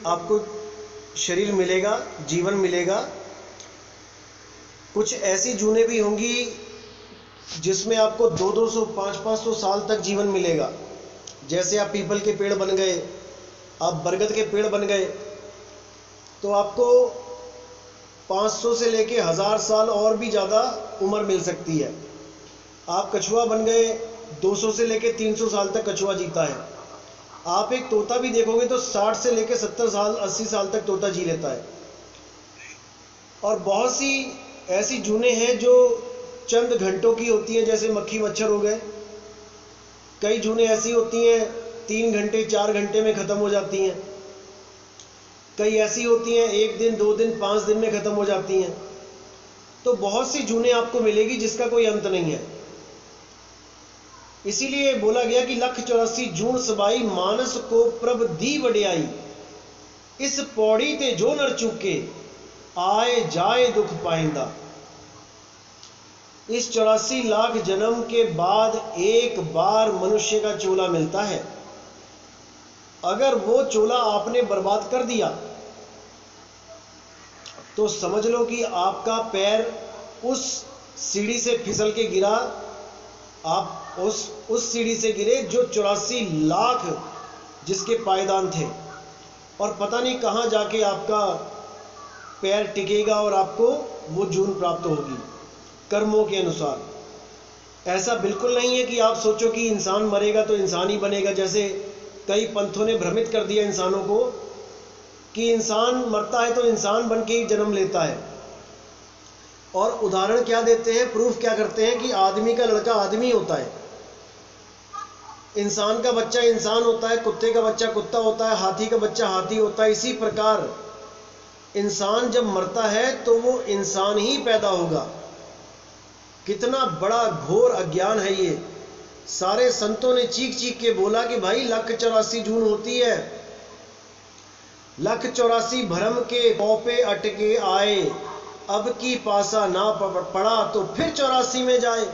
आपको शरीर मिलेगा, जीवन मिलेगा। कुछ ऐसी जूनें भी होंगी जिसमें आपको 200-200, 500-500 साल तक जीवन मिलेगा। जैसे आप पीपल के पेड़ बन गए, आप बरगद के पेड़ बन गए, तो आपको 500 से लेके 1000 साल और भी ज़्यादा उम्र मिल सकती है। आप कछुआ बन गए, 200 से लेके 300 साल तक कछुआ जीता है। आप एक तोता भी देखोगे तो 60 से लेके 70 साल, 80 साल तक तोता जी लेता है। और बहुत सी ऐसी जूनें हैं जो चंद घंटों की होती हैं, जैसे मक्खी मच्छर हो गए। कई जूनें ऐसी होती हैं 3 घंटे 4 घंटे में ख़त्म हो जाती हैं। कई ऐसी होती हैं 1 दिन 2 दिन 5 दिन में ख़त्म हो जाती हैं। तो बहुत सी जूनें आपको मिलेगी जिसका कोई अंत नहीं है। इसीलिए बोला गया कि 184 जून सबाई मानस को प्रभ दी वड्याई, इस पौड़ी ते जो नर चुके आए जाए दुख पाइंदा। इस 84 लाख जन्म के बाद एक बार मनुष्य का चोला मिलता है। अगर वो चोला आपने बर्बाद कर दिया तो समझ लो कि आपका पैर उस सीढ़ी से फिसल के गिरा, आप उस सीढ़ी से गिरे जो 84 लाख जिसके पायदान थे, और पता नहीं कहाँ जाके आपका पैर टिकेगा और आपको वो जून प्राप्त होगी कर्मों के अनुसार। ऐसा बिल्कुल नहीं है कि आप सोचो कि इंसान मरेगा तो इंसान ही बनेगा। जैसे कई पंथों ने भ्रमित कर दिया इंसानों को कि इंसान मरता है तो इंसान बन के ही जन्म लेता है। और उदाहरण क्या देते हैं, प्रूफ क्या करते हैं कि आदमी का लड़का आदमी होता है, इंसान का बच्चा इंसान होता है, कुत्ते का बच्चा कुत्ता होता है, हाथी का बच्चा हाथी होता है। इसी प्रकार इंसान जब मरता है तो वो इंसान ही पैदा होगा। कितना बड़ा घोर अज्ञान है ये। सारे संतों ने चीख चीख के बोला कि भाई 184 जून होती है, 184 भ्रम के पौपे अटके आए, अब की पासा ना पड़ा तो फिर 84 में जाए।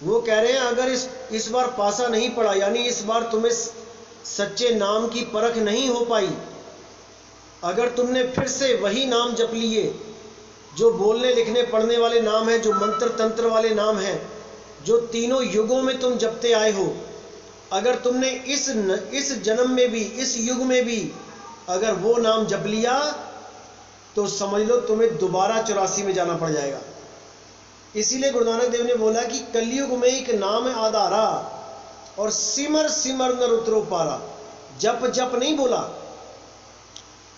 वो कह रहे हैं अगर इस बार पासा नहीं पड़ा, यानी इस बार तुम्हें सच्चे नाम की परख नहीं हो पाई, अगर तुमने फिर से वही नाम जप लिए जो बोलने लिखने पढ़ने वाले नाम है, जो मंत्र तंत्र वाले नाम है, जो तीनों युगों में तुम जपते आए हो, अगर तुमने इस जन्म में भी, इस युग में भी अगर वो नाम जप लिया तो समझ लो तुम्हें दोबारा 84 में जाना पड़ जाएगा। इसीलिए गुरु नानक देव ने बोला कि कलयुग में एक नाम है आधारा, और सिमर सिमर नर उतरो पारा। जप जप नहीं बोला,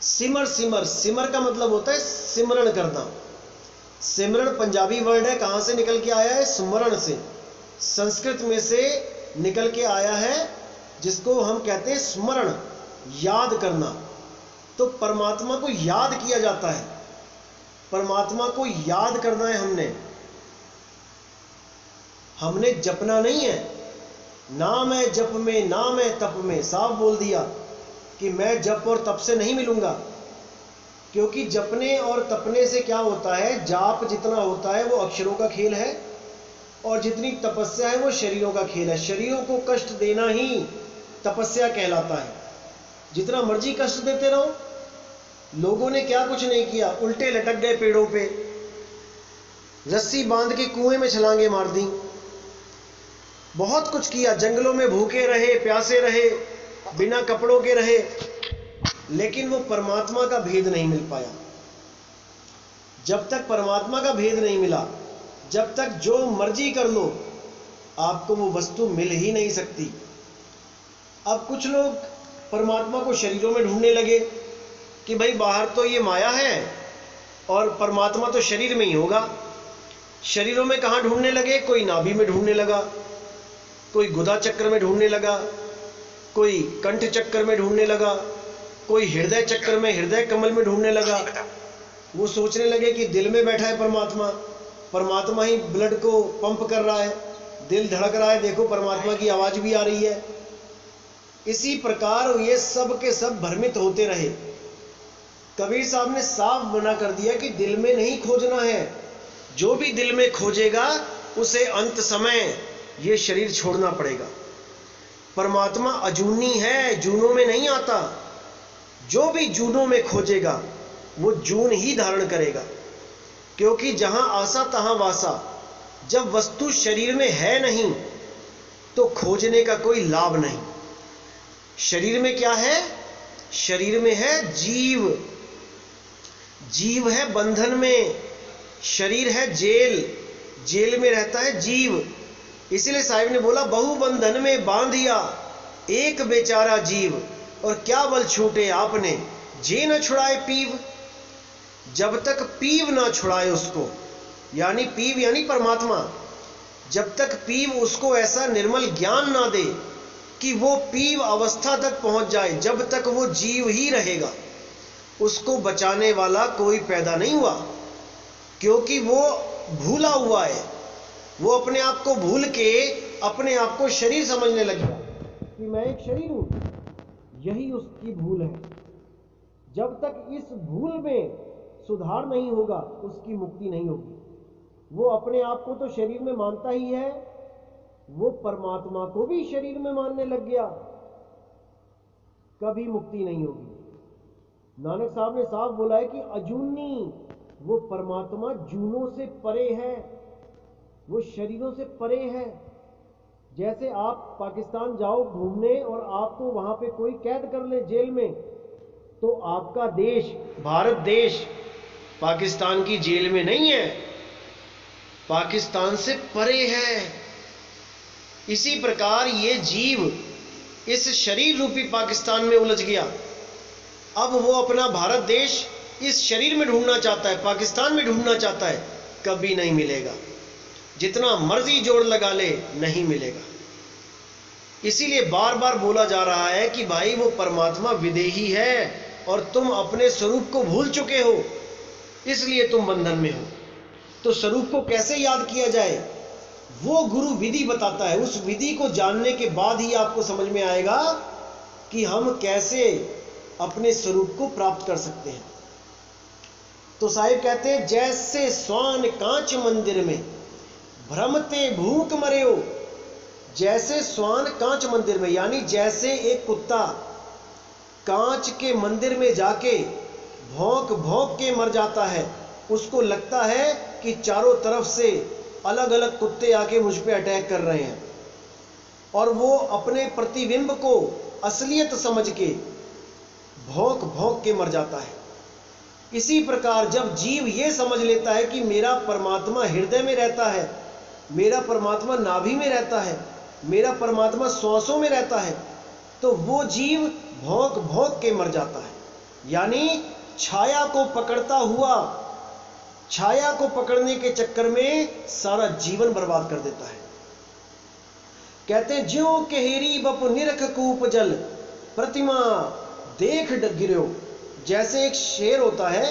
सिमर सिमर। सिमर का मतलब होता है सिमरण करना। सिमरण पंजाबी वर्ड है, कहाँ से निकल के आया है? स्मरण से, संस्कृत में से निकल के आया है, जिसको हम कहते हैं स्मरण, याद करना। तो परमात्मा को याद किया जाता है, परमात्मा को याद करना है हमने जपना नहीं है। नाम है जप में, नाम है तप में। साफ बोल दिया कि मैं जप और तप से नहीं मिलूंगा, क्योंकि जपने और तपने से क्या होता है, जाप जितना होता है वो अक्षरों का खेल है, और जितनी तपस्या है वो शरीरों का खेल है। शरीरों को कष्ट देना ही तपस्या कहलाता है। जितना मर्जी कष्ट देते रहो। लोगों ने क्या कुछ नहीं किया, उल्टे लटक गए पेड़ों पे, रस्सी बांध के कुएं में छलांगे मार दी, बहुत कुछ किया, जंगलों में भूखे रहे, प्यासे रहे, बिना कपड़ों के रहे, लेकिन वो परमात्मा का भेद नहीं मिल पाया। जब तक परमात्मा का भेद नहीं मिला, जब तक जो मर्जी कर लो, आपको वो वस्तु मिल ही नहीं सकती। अब कुछ लोग परमात्मा को शरीरों में ढूंढने लगे कि भाई बाहर तो ये माया है और परमात्मा तो शरीर में ही होगा। शरीरों में कहाँ ढूंढने लगे? कोई नाभि में ढूंढने लगा, कोई गुदा चक्र में ढूंढने लगा, कोई कंठ चक्र में ढूंढने लगा, कोई हृदय चक्र में, हृदय कमल में ढूंढने लगा। वो सोचने लगे कि दिल में बैठा है परमात्मा, परमात्मा ही ब्लड को पंप कर रहा है, दिल धड़क रहा है, देखो परमात्मा की आवाज भी आ रही है। इसी प्रकार ये सब के सब भ्रमित होते रहे। कबीर साहब ने साफ मना कर दिया कि दिल में नहीं खोजना है। जो भी दिल में खोजेगा उसे अंत समय ये शरीर छोड़ना पड़ेगा। परमात्मा अजूनी है, जूनों में नहीं आता। जो भी जूनों में खोजेगा वो जून ही धारण करेगा, क्योंकि जहां आसा तहां वासा। जब वस्तु शरीर में है नहीं तो खोजने का कोई लाभ नहीं। शरीर में क्या है? शरीर में है जीव। जीव है बंधन में, शरीर है जेल, जेल में रहता है जीव। इसीलिए साहिब ने बोला, बहु बंधन में बांधिया एक बेचारा जीव, और क्या बल छूटे आपने जे न छुड़ाए पीव। जब तक पीव ना छुड़ाए उसको, यानी पीव यानी परमात्मा, जब तक पीव उसको ऐसा निर्मल ज्ञान ना दे कि वो पीव अवस्था तक पहुंच जाए, जब तक वो जीव ही रहेगा। उसको बचाने वाला कोई पैदा नहीं हुआ, क्योंकि वो भूला हुआ है। वो अपने आप को भूल के अपने आप को शरीर समझने लग गया कि मैं एक शरीर हूं। यही उसकी भूल है। जब तक इस भूल में सुधार नहीं होगा उसकी मुक्ति नहीं होगी। वो अपने आप को तो शरीर में मानता ही है, वो परमात्मा को भी शरीर में मानने लग गया, कभी मुक्ति नहीं होगी। नानक साहब ने साफ बोला है कि अजूनी, वो परमात्मा जूनों से परे है, वो शरीरों से परे है। जैसे आप पाकिस्तान जाओ घूमने और आपको वहां पे कोई कैद कर ले जेल में, तो आपका देश, भारत देश, पाकिस्तान की जेल में नहीं है, पाकिस्तान से परे है। इसी प्रकार ये जीव इस शरीर रूपी पाकिस्तान में उलझ गया। अब वो अपना भारत देश इस शरीर में ढूंढना चाहता है, पाकिस्तान में ढूंढना चाहता है, कभी नहीं मिलेगा। जितना मर्जी जोड़ लगा ले, नहीं मिलेगा। इसीलिए बार बार बोला जा रहा है कि भाई वो परमात्मा विदेही है और तुम अपने स्वरूप को भूल चुके हो, इसलिए तुम बंधन में हो। तो स्वरूप को कैसे याद किया जाए, वो गुरु विधि बताता है। उस विधि को जानने के बाद ही आपको समझ में आएगा कि हम कैसे अपने स्वरूप को प्राप्त कर सकते हैं। तो साहिब कहते हैं, जैसे स्वान कांच मंदिर में भ्रमते भूख मरे हो। जैसे स्वान कांच मंदिर में, यानी जैसे एक कुत्ता कांच के मंदिर में जाके भौंक भौंक के मर जाता है, उसको लगता है कि चारों तरफ से अलग अलग कुत्ते आके मुझ पे अटैक कर रहे हैं, और वो अपने प्रतिबिंब को असलियत समझ के भौंक भौंक के मर जाता है। इसी प्रकार जब जीव ये समझ लेता है कि मेरा परमात्मा हृदय में रहता है, मेरा परमात्मा नाभि में रहता है, मेरा परमात्मा श्वासों में रहता है, तो वो जीव भौंक भौंक के मर जाता है। यानी छाया को पकड़ता हुआ, छाया को पकड़ने के चक्कर में सारा जीवन बर्बाद कर देता है। कहते हैं, ज्यों केहरी बप निरख कूप जल प्रतिमा देख गिरो। जैसे एक शेर होता है,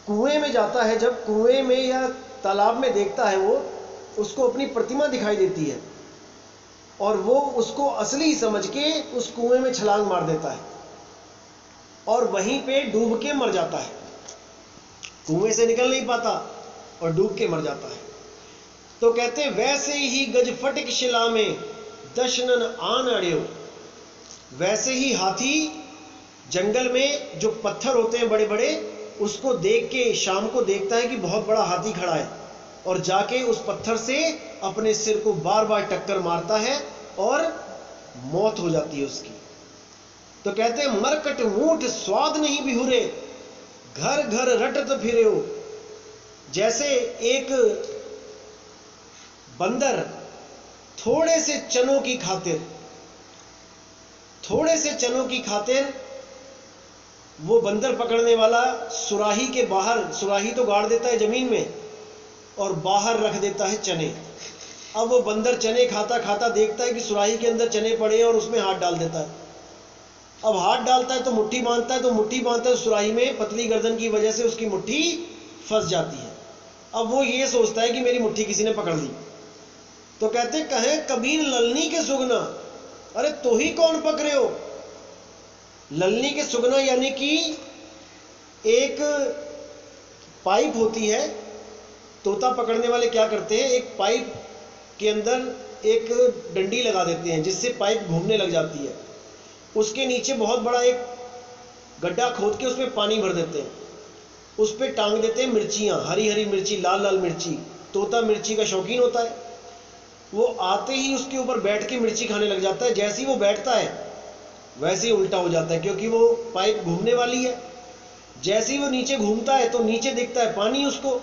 कुएं में जाता है, जब कुएं में या तालाब में देखता है, वो उसको अपनी प्रतिमा दिखाई देती है और वो उसको असली समझ के उस कुएं में छलांग मार देता है और वहीं पे डूब के मर जाता है। कुएं से निकल नहीं पाता और डूब के मर जाता है। तो कहते हैं, वैसे ही गज फटिक शिला में दशनन आन अड़ियो। वैसे ही हाथी जंगल में जो पत्थर होते हैं बड़े बड़े, उसको देख के शाम को देखता है कि बहुत बड़ा हाथी खड़ा है, और जाके उस पत्थर से अपने सिर को बार बार टक्कर मारता है और मौत हो जाती है उसकी। तो कहते हैं, मरकट ऊंट स्वाद नहीं बिहुरे घर घर रटत फिरे हो। जैसे एक बंदर थोड़े से चनों की खातिर वो बंदर पकड़ने वाला सुराही के बाहर, सुराही तो गाड़ देता है जमीन में और बाहर रख देता है चने। अब वो बंदर चने खाता खाता देखता है कि सुराही के अंदर चने पड़े हैं और उसमें हाथ डाल देता है। अब हाथ डालता है तो मुट्ठी बांधता है, तो सुराही में पतली गर्दन की वजह से उसकी मुट्ठी फंस जाती है। अब वो ये सोचता है कि मेरी मुट्ठी किसी ने पकड़ ली। तो कहते कहे कबीर ललनी के सुगना, अरे तो ही कौन पकड़े हो। ललनी के सुगना यानी कि एक पाइप होती है, तोता पकड़ने वाले क्या करते हैं, एक पाइप के अंदर एक डंडी लगा देते हैं जिससे पाइप घूमने लग जाती है। उसके नीचे बहुत बड़ा एक गड्ढा खोद के उसमें पानी भर देते हैं, उस पर टांग देते हैं मिर्चियाँ, हरी हरी मिर्ची, लाल लाल मिर्ची। तोता मिर्ची का शौकीन होता है, वो आते ही उसके ऊपर बैठ के मिर्ची खाने लग जाता है। जैसे ही वो बैठता है वैसे ही उल्टा हो जाता है, क्योंकि वो पाइप घूमने वाली है। जैसे ही वो नीचे घूमता है तो नीचे दिखता है पानी उसको।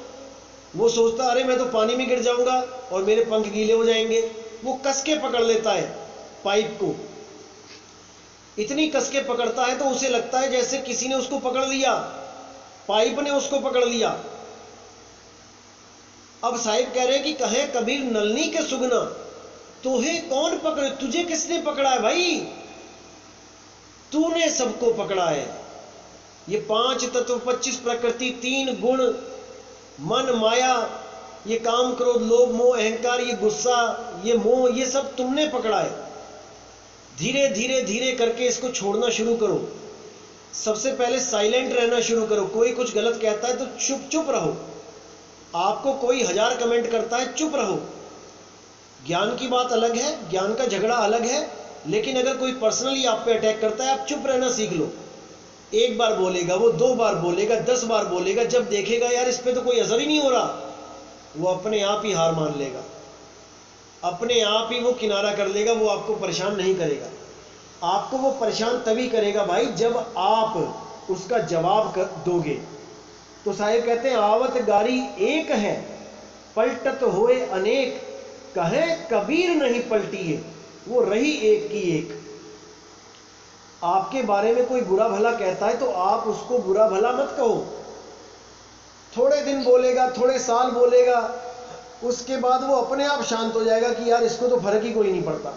वो सोचता अरे मैं तो पानी में गिर जाऊंगा और मेरे पंख गीले हो जाएंगे। वो कस के पकड़ लेता है पाइप को, इतनी कस के पकड़ता है तो उसे लगता है जैसे किसी ने उसको पकड़ लिया, पाइप ने उसको पकड़ लिया। अब साहिब कह रहे हैं कि कहे कबीर नलनी के सुगना, तोहे कौन पकड़े, तुझे किसने पकड़ा है भाई, तूने सबको पकड़ा है। ये 5 तत्व, 25 प्रकृति, 3 गुण, मन, माया, ये काम, क्रोध, लोभ, मोह, अहंकार, ये गुस्सा, ये मोह, ये सब तुमने पकड़ा है। धीरे धीरे धीरे करके इसको छोड़ना शुरू करो। सबसे पहले साइलेंट रहना शुरू करो। कोई कुछ गलत कहता है तो चुप चुप रहो। आपको कोई 1000 कमेंट करता है, चुप रहो। ज्ञान की बात अलग है, ज्ञान का झगड़ा अलग है, लेकिन अगर कोई पर्सनली आप पे अटैक करता है, आप चुप रहना सीख लो। 1 बार बोलेगा, वो 2 बार बोलेगा, 10 बार बोलेगा, जब देखेगा यार इस पे तो कोई असर ही नहीं हो रहा, वो अपने आप ही हार मान लेगा, अपने आप ही वो किनारा कर लेगा। वो आपको परेशान नहीं करेगा। आपको वो परेशान तभी करेगा भाई जब आप उसका जवाब दोगे। तो साहिब कहते हैं आवत गारी एक है, पलटत होए अनेक, कहे कबीर नहीं पलटी है, वो रही एक की एक। आपके बारे में कोई बुरा भला कहता है तो आप उसको बुरा भला मत कहो। थोड़े दिन बोलेगा, थोड़े साल बोलेगा, उसके बाद वो अपने आप शांत हो जाएगा कि यार इसको तो फर्क ही कोई नहीं पड़ता।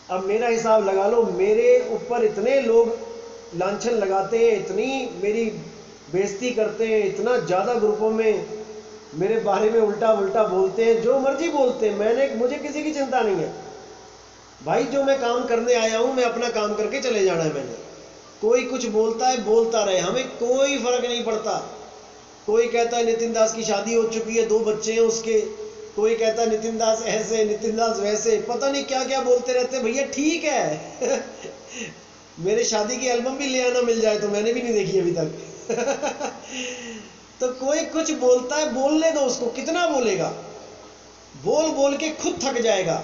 अब मेरा हिसाब लगा लो, मेरे ऊपर इतने लोग लांछन लगाते हैं, इतनी मेरी बेइज्जती करते हैं, इतना ज़्यादा ग्रुपों में मेरे बारे में उल्टा उल्टा बोलते हैं, जो मर्जी बोलते हैं। मुझे किसी की चिंता नहीं है भाई। जो मैं काम करने आया हूं, मैं अपना काम करके चले जाना है मैंने। कोई कुछ बोलता है, बोलता रहे, हमें कोई फर्क नहीं पड़ता। कोई कहता है नितिन दास की शादी हो चुकी है, 2 बच्चे हैं उसके। कोई कहता है नितिन दास ऐसे, नितिन दास वैसे, पता नहीं क्या क्या बोलते रहते हैं। भैया ठीक है मेरे शादी की एल्बम भी ले आना, मिल जाए तो, मैंने भी नहीं देखी अभी तक तो कोई कुछ बोलता है, बोलने दो उसको, कितना बोलेगा, बोल बोल के खुद थक जाएगा।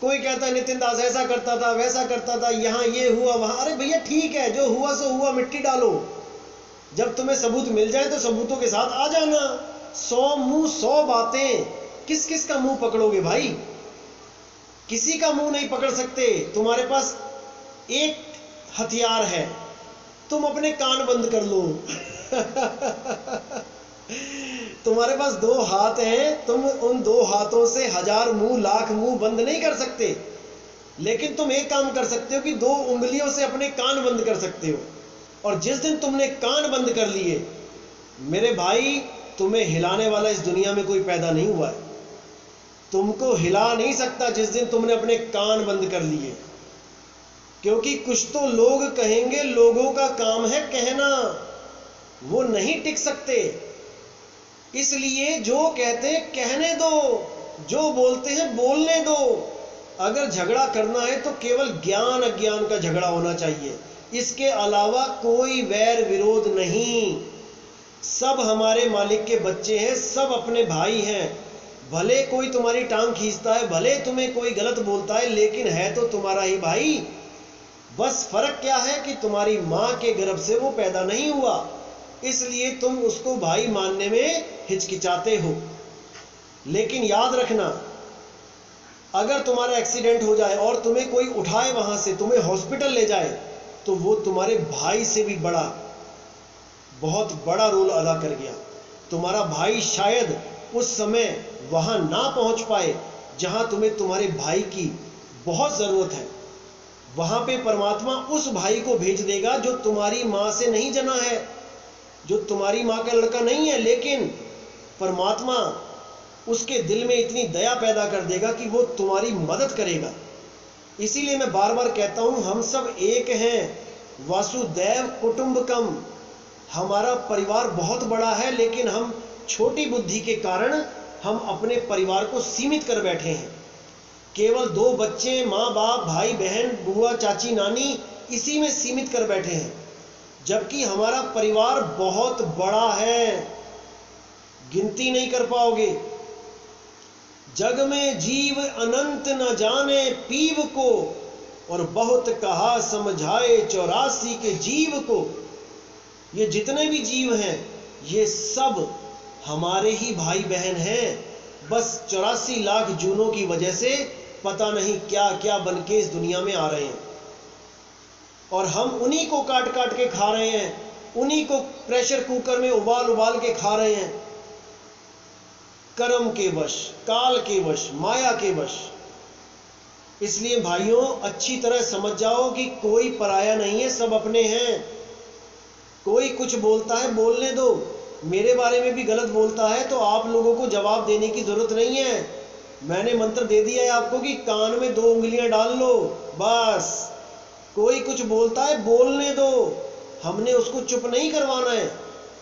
कोई कहता है नितिन दास ऐसा करता था, वैसा करता था, यहाँ ये हुआ, वहां। अरे भैया ठीक है, जो हुआ सो हुआ, मिट्टी डालो। जब तुम्हें सबूत मिल जाए तो सबूतों के साथ आ जाना। 100 मुंह 100 बातें, किस किस का मुंह पकड़ोगे भाई? किसी का मुंह नहीं पकड़ सकते। तुम्हारे पास एक हथियार है, तुम अपने कान बंद कर लो तुम्हारे पास 2 हाथ हैं, तुम उन 2 हाथों से 1000 मुंह, लाख मुंह बंद नहीं कर सकते, लेकिन तुम एक काम कर सकते हो कि 2 उंगलियों से अपने कान बंद कर सकते हो। और जिस दिन तुमने कान बंद कर लिए, मेरे भाई, तुम्हें हिलाने वाला इस दुनिया में कोई पैदा नहीं हुआ है। तुमको हिला नहीं सकता जिस दिन तुमने अपने कान बंद कर लिए। क्योंकि कुछ तो लोग कहेंगे, लोगों का काम है कहना, वो नहीं टिक सकते। इसलिए जो कहते हैं कहने दो, जो बोलते हैं बोलने दो। अगर झगड़ा करना है तो केवल ज्ञान अज्ञान का झगड़ा होना चाहिए, इसके अलावा कोई वैर विरोध नहीं। सब हमारे मालिक के बच्चे हैं, सब अपने भाई हैं। भले कोई तुम्हारी टांग खींचता है, भले तुम्हें कोई गलत बोलता है, लेकिन है तो तुम्हारा ही भाई। बस फर्क क्या है कि तुम्हारी माँ के गर्भ से वो पैदा नहीं हुआ, इसलिए तुम उसको भाई मानने में हिचकिचाते हो। लेकिन याद रखना, अगर तुम्हारा एक्सीडेंट हो जाए और तुम्हें कोई उठाए, वहां से तुम्हें हॉस्पिटल ले जाए, तो वो तुम्हारे भाई से भी बड़ा, बहुत बड़ा रोल अदा कर गया। तुम्हारा भाई शायद उस समय वहां ना पहुंच पाए जहां तुम्हें तुम्हारे भाई की बहुत जरूरत है। वहां पे परमात्मा उस भाई को भेज देगा जो तुम्हारी मां से नहीं जना है, जो तुम्हारी मां का लड़का नहीं है, लेकिन परमात्मा उसके दिल में इतनी दया पैदा कर देगा कि वो तुम्हारी मदद करेगा। इसीलिए मैं बार बार कहता हूं, हम सब एक हैं, वासुदैव कुटुंबकम। हमारा परिवार बहुत बड़ा है, लेकिन हम छोटी बुद्धि के कारण हम अपने परिवार को सीमित कर बैठे हैं। केवल 2 बच्चे, माँ बाप, भाई बहन, बुआ चाची नानी, इसी में सीमित कर बैठे हैं, जबकि हमारा परिवार बहुत बड़ा है, गिनती नहीं कर पाओगे। जग में जीव अनंत न जाने पीव को, और बहुत कहा समझाए 84 के जीव को। ये जितने भी जीव हैं ये सब हमारे ही भाई बहन हैं, बस 84 लाख जूनों की वजह से पता नहीं क्या क्या बन के इस दुनिया में आ रहे हैं, और हम उन्हीं को काट काट के खा रहे हैं, उन्हीं को प्रेशर कुकर में उबाल उबाल के खा रहे हैं, कर्म के वश, काल के वश, माया के वश। इसलिए भाइयों अच्छी तरह समझ जाओ कि कोई पराया नहीं है, सब अपने हैं। कोई कुछ बोलता है बोलने दो, मेरे बारे में भी गलत बोलता है तो आप लोगों को जवाब देने की जरूरत नहीं है। मैंने मंत्र दे दिया है आपको कि कान में 2 उंगलियां डाल लो, बस। कोई कुछ बोलता है बोलने दो, हमने उसको चुप नहीं करवाना है।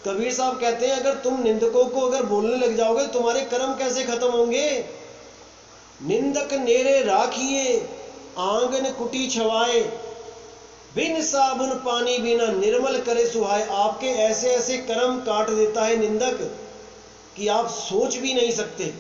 कबीर साहब कहते हैं अगर तुम निंदकों को अगर बोलने लग जाओगे तुम्हारे कर्म कैसे खत्म होंगे। निंदक नेरे राखिए आंगन कुटी छवाए, बिन साबुन पानी बिना निर्मल करे सुहाए। आपके ऐसे ऐसे कर्म काट देता है निंदक कि आप सोच भी नहीं सकते।